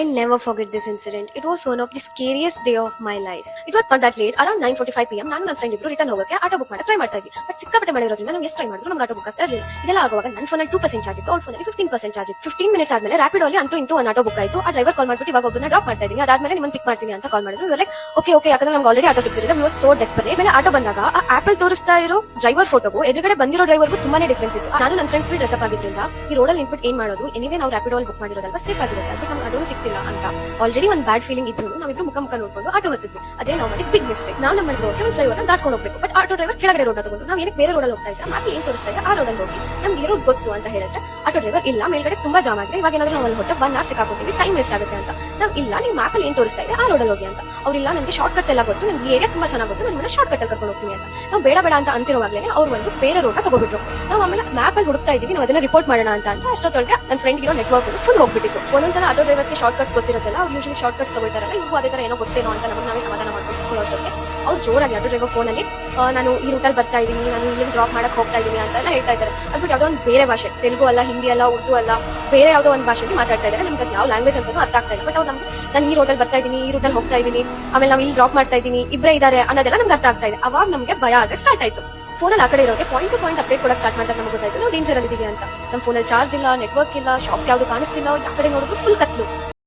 I never forget this incident. It was one of the scariest day of my life. It was not that late. Around 9:45 p.m. ನಾನು ನನ್ನ friend ಇಬ್ರು return ಹೋಗಕ್ಕೆ auto book ಮಾಡಿ try ಮಾಡ್ತಾ ಇದ್ವಿ. But ಸಿಕ್ಕಾಪಟ್ಟೆ ಮಳೆ ಇರೋದ್ರಿಂದ ನಾವು ಎಷ್ಟು ಟ್ರೈ ಮಾಡಿದ್ರು ನಮ್ಗೆ ಆಟೋ ಬುಕ್ ಆಗ್ತಾ ಇರಲಿಲ್ಲ. ಇದೆಲ್ಲ ಆಗುವಾಗ ನನ್ನ ಫೋನಲ್ಲಿ 2% ಚಾರ್ಜ್ ಇತ್ತು, ಅವ್ರ ಫೋನಲ್ಲಿ 15% ಚಾರ್ಜ್ ಇತ್ತು. 15 ಮಿನಿಟ್ಸ್ ಆದ್ಮೇಲೆ ರ್ಯಾಪಿಡೋ ಅಲ್ಲಿ ಅಂತೂ ಇಂತೂ ಒಂದು ಆಟೋ ಬುಕ್ ಆಯ್ತು. ಆ ಡ್ರೈವರ್ ಕಾಲ್ ಮಾಡ್ಬಿಟ್ಟು ಇವಾಗ ಒಬ್ಬರನ್ನ ಡ್ರಾಪ್ ಮಾಡ್ತಾ ಇದ್ದೀನಿ, ಅದಾದ್ಮೇಲೆ ನಿಮ್ಮನ್ನ ಪಿಕ್ ಮಾಡ್ತೀನಿ ಅಂತ ಕಾಲ್ ಮಾಡಿದ್ರು. ಲೈಕ್ ಓಕೆ ಯಾಕಂದ್ರೆ ನಮ್ಗೆ ಆಲ್ರೆಡಿ ಆಟೋ ಸಿಗ್ತಿದೆ. We was so desperate. ಆಮೇಲೆ ಆಟೋ ಬಂದಾಗ ಆ ಆಪಲ್ ತೋರಿಸ್ತಾ ಇರೋ ಡ್ರೈವರ್ ಫೋಟೋಗೂ ಎದುರುಗಡೆ ಬಂದಿರೋ ಡ್ರೈವರ್ಗೂ ತುಂಬಾನೇ ಡಿಫರೆನ್ಸ್ ಇತ್ತು. ನಾನು ನನ್ನ ಫ್ರೆಂಡ್ ಫುಲ್ ಡ್ರೆಸ್ ಅಪ್ ಆಗಿದ್ರಿಂದ ಈ ರೋಡಲ್ಲಿ ನಿಂತ್ಬಿಟ್ಟು ಏನ್ ಮಾಡೋದು, ಎನಿವೇ ನಾವು ರ್ಯಾಪಿಡೋ ಅಲ್ಲಿ ಬುಕ್ ಮಾಡಿರೋದಲ್ವಾ, ಸೇಫ್ ಆಗಿರುತ್ತೆ, ಅದು ನಮ್ಗೆ ಆಟೋ ಸಿಗ್ತಿಲ್ಲ ಅಂತ ಆಲ್ರೆಡಿ ಒಂದು ಬ್ಯಾಡ್ ಫೀಲಿಂಗ್ ಇದ್ರು ನಾವಿಬ್ರು ಮುಖ ನೋಡ್ಕೊಂಡು ಆಟೋ ಬರ್ತಿದ್ವಿ. ಅದೇ ನಾವು ಮಾಡಿ ಬಿಗ್ ಮಿಸ್ಟೇಕ್. ನಾವು ನಮ್ಮ ರೋಡ್ಗೆ ಒಂದು ಫ್ಲೈಓವರ್ ದಾಟ್ಕೊಂಡು ಹೋಗ್ಬೇಕು, ಬಟ್ ಆಟೋ ಡ್ರೈವರ್ ಕೆಳಗಡೆ ರೋಡ್ ತಗೊಂಡು ನಾವು ಏನಕ್ಕೆ ಬೇರೆ ರೋಡಲ್ಲಿ ಹೋಗ್ತಾ ಇದ್ರೆ ಮ್ಯಾಪ್ ಏನ್ ತೋರಿಸ್ತಾ ಇದೆ ಆ ರೋಡಲ್ಲಿ ಹೋಗಿ ನಮ್ಗೆ ಇರೋ ಗೊತ್ತು ಅಂತ ಹೇಳಿದ್ರೆ ಆಟೋ ಡ್ರೈವರ್ ಇಲ್ಲ, ಮೇಲ್ಗಡೆ ತುಂಬಾ ಜಾಮ್ ಆಗಿದೆ, ಇವಾಗ ಏನಾದ್ರೂ ನಾವು ಅಲ್ಲಿ ಹೊಟ್ಟೆ 1 hour ಸಿಕ್ಕಾಕೊತೀವಿ, ಟೈಮ್ ವೇಸ್ಟ್ ಆಗುತ್ತೆ ಅಂತ. ನಾವು ಇಲ್ಲ, ನೀವು ಮ್ಯಾಪ್ ಅಲ್ಲಿ ಏನ್ ತೋರಿಸ್ತಾ ಇದೆ ಆ ರೋಡಲ್ಲಿ ಹೋಗಿ ಅಂತ. ಅವ್ರಿಲ್ಲ, ನಮಗೆ ಶಾರ್ಟ್ ಕಟ್ಸ್ ಎಲ್ಲ ಗೊತ್ತು, ನಿಮ್ಗೆ ಏರಿಯಾ ತುಂಬಾ ಚೆನ್ನಾಗಿ ಗೊತ್ತು, ನಾನು ಶಾರ್ಟ್ ಕಟ್ ಅಲ್ಲಿ ಕರ್ಕೊಂಡು ಹೋಗ್ತೀನಿ ಅಂತ. ನಾವು ಬೇಡ ಬೇಡ ಅಂತ ಅಂತಿರುವಾಗಲೇ ಅವ್ರು ಒಂದು ಬೇರೆ ರೋಡ್ ತಗೋಬಿಟ್ರು. ನಾವು ಆಮೇಲೆ ಮ್ಯಾಪ್ ಅಲ್ಲಿ ಹುಡುಕ್ತಾ ಇದೀವಿ, ನಾವು ಅದನ್ನ ರಿಪೋರ್ಟ್ ಮಾಡೋಣ ಅಂತ ಅಷ್ಟೊತ್ತೊಳಗೆ ನನ್ನ ಫ್ರೆಂಡ್ ಇರೋ ನೆಟ್ವರ್ಕ್ ಫುಲ್ ಹೋಗ್ಬಿಟ್ಟಿತ್ತು. ಒಂದೊಂದ್ಸಲ ಆಟೋ ಡ್ರೈವರ್ಸ್ಗೆ ಶಾರ್ಟ್ ಕಟ್ಸ್ ಗೊತ್ತಿರುತ್ತಲ್ಲ, ಅವ್ರು ಯೂಶಲಿ ಶಾರ್ಟ್ ಕಟ್ಸ್ ತಗೊಳ್ತಾರಲ್ಲ, ಇವು ಅದೇ ತರ ಏನೋ ಗೊತ್ತೇನೋ ಅಂತ ನಮಗೆ ನಾವೇ ಸಮಾಧಾನ ಮಾಡ್ಕೊಳ್ಳೋದಕ್ಕೆ ಅವ್ರು ಜೋರಾಗಿ ಆಟೋ ಡ್ರೈವರ್ ಫೋನ್ ಅಲ್ಲಿ ನಾನು ಈ ರೂಟಲ್ಲಿ ಬರ್ತಾ ಇದ್ದೀನಿ, ನಾನು ಇಲ್ಲಿ ಡ್ರಾಪ್ ಮಾಡಕ್ ಹೋಗ್ತಾ ಇದ್ದೀನಿ ಅಂತ ಎಲ್ಲ ಹೇಳ್ತಾ ಇದ್ದಾರೆ. ಅದ್ಬಿಟ್ಟು ಯಾವ್ದೋ ಒಂದು ಬೇರೆ ಭಾಷೆ, ತೆಲುಗು ಅಲ್ಲ, ಹಿಂದಿ ಅಲ್ಲ, ಉರ್ದು ಅಲ್ಲ, ಬೇರೆ ಯಾವ್ದೋ ಒಂದು ಭಾಷೆಯಲ್ಲಿ ಮಾತಾಡ್ತಾ ಇದ್ದಾರೆ. ನಮ್ಗೆ ಅದು ಯಾವ ಲ್ಯಾಂಗ್ವೇಜ್ ಅಂತಾನೂ ಅರ್ಥ ಆಗ್ತಾ ಇಲ್ಲ. ಬಟ್ ಅವ್ರು ನಮ್ಗೆ ನಾನು ಈ ರೋಡಲ್ಲಿ ಬರ್ತಾ ಇದ್ದೀನಿ, ಈ ರೂಟಲ್ಲಿ ಹೋಗ್ತಾ ಇದ್ದೀನಿ, ಆಮೇಲೆ ನಾವು ಇಲ್ಲಿ ಡ್ರಾಪ್ ಮಾಡ್ತಾ ಇದ್ದೀನಿ, ಇಬ್ಬರೇ ಇದ್ದಾರೆ ಅನ್ನೋದೆಲ್ಲ ನಮ್ಗೆ ಅರ್ಥ ಆಗ್ತಾ ಇದೆ. ಅವಾಗ ನಮಗೆ ಭಯ ಆಗಕ್ಕೆ ಸ್ಟಾರ್ಟ್ ಆಯ್ತು. ಫೋನಲ್ಲಿ ಆ ಕಡೆ ಇರೋಕೆ ಪಾಯಿಂಟ್ ಟು ಪಾಯಿಂಟ್ ಅಪ್ಡೇಟ್ ಕೊಡಕ್ಕೆ ಸ್ಟಾರ್ಟ್ ಮಾಡ್ತಾರೆ. ನಮ್ಗೆ ಗೊತ್ತಾಯ್ತು ನಾವು ಡೇಂಜರ್ ಅಲ್ಲಿ ಇದೀವಿ ಅಂತ. ನಮ್ಮ ಫೋನಲ್ಲಿ ಚಾರ್ಜ್ ಇಲ್ಲ, ನೆಟ್ವರ್ಕ್ ಇಲ್ಲ, ಶಾಪ್ಸ್ ಯಾವ್ದು ಕಾಣಿಸ್ತಿಲ್ಲ, ಯಾವ ಕಡೆ ನೋಡಿದ್ರು ಫುಲ್ ಕತ್ಲು.